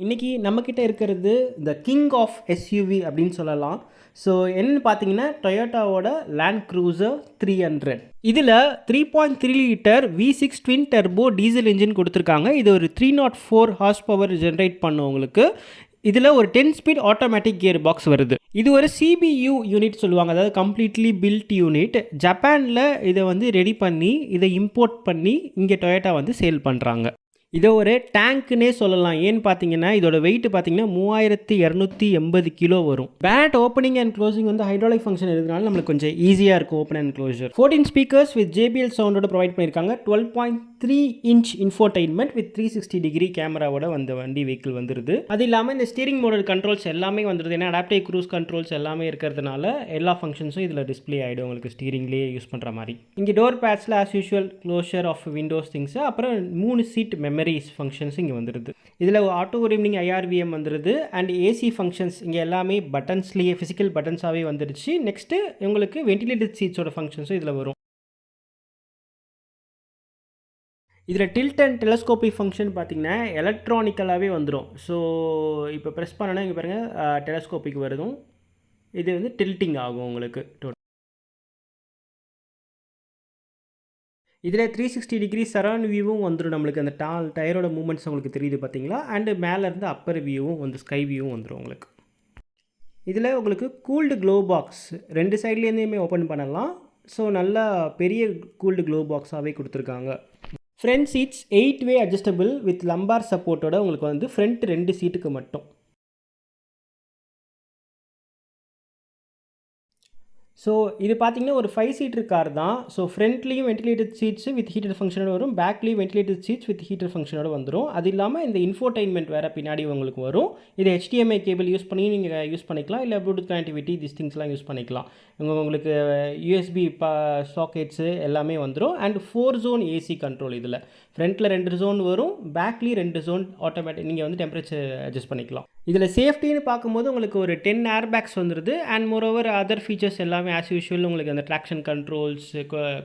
இன்றைக்கி நம்மக்கிட்ட இருக்கிறது இந்த கிங் ஆஃப் எஸ்யூவி அப்படின்னு சொல்லலாம். ஸோ என்னென்னு பார்த்தீங்கன்னா டொயோட்டாவோட லேண்ட் க்ரூசர் 300. இதில் 3.3 litre V6 twin turbo diesel engine கொடுத்துருக்காங்க. இது ஒரு 304 ஹார்ஸ் பவர் ஜென்ரேட் பண்ணுவங்களுக்கு. இதில் ஒரு 10 ஸ்பீட் ஆட்டோமேட்டிக் கியர் பாக்ஸ் வருது. இது ஒரு CBU யூனிட் சொல்லுவாங்க, அதாவது கம்ப்ளீட்லி பில்ட் யூனிட். ஜப்பானில் இதை ரெடி பண்ணி இதை இம்போர்ட் பண்ணி இங்கே டொயோட்டா சேல் பண்ணுறாங்க. இதை ஒரு டேங்க்குன்னே சொல்லலாம். ஏன்னு பார்த்தீங்கன்னா இதோட வெயிட் பார்த்தீங்கன்னா 3280 கிலோ வரும். Bed opening and closing hydraulic function இருக்கிறதுனால நம்மளுக்கு கொஞ்சம் ஈஸியாக இருக்கும் open and closure. 14 speakers with JBL சவுண்டோட ப்ரொவைட் பண்ணியிருக்காங்க. 12.3 இன்ச் இன்ஃபோடைன்மெண்ட் வித் 360 டிகிரி கேமராவோட வண்டி வெஹிக்கிள் வந்துருது. அது இல்லாமல் இந்த ஸ்டீரிங் மோடல் கண்ட்ரோல்ஸ் எல்லாமே வந்துருது. ஏன்னா அடாப்டிவ் க்ரூஸ் கண்ட்ரோல்ஸ் எல்லாமே இருக்கிறதுனால எல்லா ஃபங்க்ஷன்ஸும் இதில் டிஸ்பிளே ஆகிடும் உங்களுக்கு ஸ்டீரிங்லேயே யூஸ் பண்ணுற மாதிரி. இங்கே டோர் பேட்ஸில் as usual closure of windows things, அப்புறம் 3 சீட் மெமரிஸ் ஃபங்க்ஷன்ஸ் இங்கே வந்துடுது. இதில் ஆட்டோ ரிமிங் IRVM வந்துடுது. அண்ட் AC ஃபங்க்ஷன்ஸ் இங்கே எல்லாமே பட்டன்ஸ்லேயே ஃபிசிக்கல் பட்டன்ஸாகவே வந்துடுச்சு. நெக்ஸ்ட்டு உங்களுக்கு வென்டிலேட்டட் சீட்ஸோட ஃபங்க்ஷன்ஸும் இதில் வரும். இதில் டில்ட் அண்ட் டெலஸ்கோபிக் ஃபங்க்ஷன் பார்த்திங்கன்னா எலக்ட்ரானிக்கலாகவே வந்துடும். ஸோ இப்போ ப்ரெஸ் பண்ணோன்னா இங்கே பாருங்கள் டெலஸ்கோபிக் வருதும். இது டில்ட்டிங் ஆகும் உங்களுக்கு. இதில் 360 டிகிரி சரௌண்ட் வியூவும் வந்துடும் நம்மளுக்கு. அந்த டயரோட மூமெண்ட்ஸ் உங்களுக்கு தெரியுது பார்த்தீங்களா. அண்டு மேலேருந்து அப்பர் வியூவும் ஸ்கை வியூவும் வந்துடும் உங்களுக்கு. இதில் உங்களுக்கு கூல்டு க்ளோ பாக்ஸ் 2 சைட்லேருந்துமே ஓப்பன் பண்ணலாம். ஸோ நல்லா பெரிய கூல்டு க்ளோ பாக்ஸாகவே கொடுத்துருக்காங்க. Front seats 8 way adjustable with lumbar சப்போர்ட்டோட உங்களுக்கு ஃப்ரண்ட் 2 சீட்டுக்கு மட்டும். ஸோ இது பார்த்திங்கன்னா ஒரு 5 சீட்டர் கார் தான். ஸோ ஃப்ரண்ட்லேயும் வென்டிலேட்டட் சீட்ஸு வித் ஹீட்டர் ஃபங்க்ஷனோட வரும். பேக்லேயும் வென்டிலேட்டட் சீட்ஸ் வித் ஹீட்டர் ஃபங்க்ஷனோட வந்துடும். அது இல்லாமல் இந்த இன்ஃபோடைன்மெண்ட் வேறு பின்னாடி உங்களுக்கு வரும். இது HDMI கேபிள் யூஸ் பண்ணி நீங்கள் யூஸ் பண்ணிக்கலாம். இல்லை ப்ளூடூத் கனெக்டிவிட்டி திங்ஸ்லாம் யூஸ் பண்ணிக்கலாம். உங்களுக்கு USB சாக்கெட்ஸு எல்லாமே வந்துடும். And 4 zone AC control. இதில் ஃப்ரண்ட்டில் 2 ஜோன் வரும், பேக்லேயும் 2 ஜோன் ஆட்டோமேட்டிக். நீங்கள் டெம்பரேச்சர் அட்ஜஸ்ட் பண்ணிக்கலாம். இதில் சேஃப்டின்னு பார்க்கும்போது உங்களுக்கு ஒரு 10 ஏர் பேக்ஸ் வந்துடுது. அண்ட் மோரோவர் அதர் ஃபீச்சர்ஸ் எல்லாமே ஆஸ் யூஷுவல் உங்களுக்கு அந்த ட்ராக்ஷன் கண்ட்ரோல்ஸ்,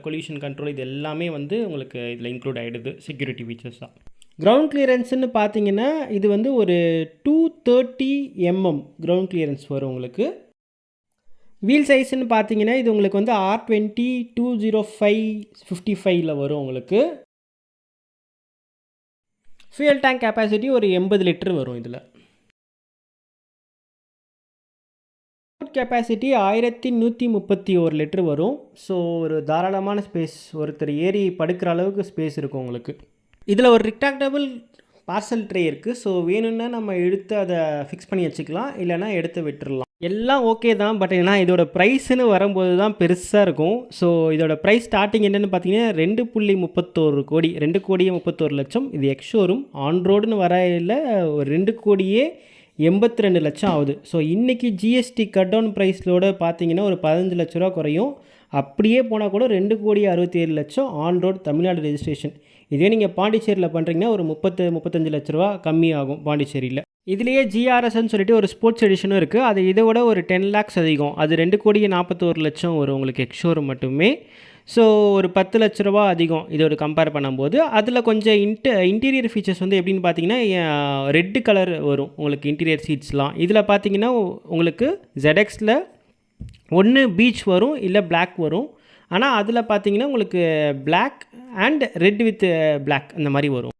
கொல்யூஷன் கண்ட்ரோல் இது எல்லாமே உங்களுக்கு இதில் இன்க்ளூட் ஆகிடுது செக்யூரிட்டி ஃபீச்சர்ஸாக. கிரவுண்ட் கிளியரன்ஸ்னு பார்த்தீங்கன்னா இது ஒரு 230 mm கிரவுண்ட் கிளியரன்ஸ் வரும் உங்களுக்கு. வீல் சைஸ்ன்னு பார்த்தீங்கன்னா இது உங்களுக்கு R20 205/55 வரும் உங்களுக்கு. ஃபியூயல் டேங்க் கெப்பாசிட்டி ஒரு 80 லிட்டர் வரும். இதில் கெப்பாசிட்டி 1131 லிட்டர் வரும். ஸோ ஒரு தாராளமான ஸ்பேஸ், ஒருத்தர் ஏறி படுக்கிற அளவுக்கு ஸ்பேஸ் இருக்கும் உங்களுக்கு. இதில் ஒரு ரெக்டாக்டபிள் பார்சல் ட்ரே இருக்குது. ஸோ வேணும்னா நம்ம எடுத்து அதை ஃபிக்ஸ் பண்ணி வச்சுக்கலாம், இல்லைனா எடுத்து விட்டுடலாம். எல்லாம் ஓகே தான். பட் ஏன்னா இதோட ப்ரைஸுன்னு வரும்போது தான் பெருசாக இருக்கும். ஸோ இதோட ப்ரைஸ் ஸ்டார்டிங் என்னென்னு பார்த்தீங்கன்னா 2.31 கோடி, 2,31,00,000. இது எக்ஸ்ஷோரூம். ஆன் ரோடுன்னு வரையில் ஒரு 2,82 லட்சம் ஆகுது. ஸோ இன்றைக்கி GST கட் டவுன் ப்ரைஸோட பார்த்தீங்கன்னா ஒரு 15 லட்ச ரூபா குறையும். அப்படியே போனால் கூட 2,67,00,000 ஆன் ரோடு தமிழ்நாடு ரெஜிஸ்ட்ரேஷன். இதே நீங்கள் பாண்டிச்சேரியில் பண்ணுறீங்கன்னா ஒரு 35 லட்ச ரூபா கம்மியாகும் பாண்டிச்சேரியில். இதுலேயே GRSன்னு சொல்லிட்டு ஒரு ஸ்போர்ட்ஸ் எடிஷனும் இருக்குது. அது இதை விட ஒரு 10 lakhs அதிகம். அது 2,41,00,000 வரும் உங்களுக்கு எக்ஸ்ஷோரூம் மட்டுமே. ஸோ ஒரு 10 லட்ச ரூபா அதிகம் இதோட கம்பேர் பண்ணும்போது. அதில் கொஞ்சம் இன்டீரியர் ஃபீச்சர்ஸ் எப்படின்னு பார்த்தீங்கன்னா ரெட்டு கலர் வரும் உங்களுக்கு இன்டீரியர் சீட்ஸ்லாம். இதில் பார்த்தீங்கன்னா உங்களுக்கு ZXல ஒன்று பீச் வரும், இல்லை பிளாக் வரும். ஆனால் அதில் பார்த்தீங்கன்னா உங்களுக்கு black and red with black அந்த மாதிரி வரும்.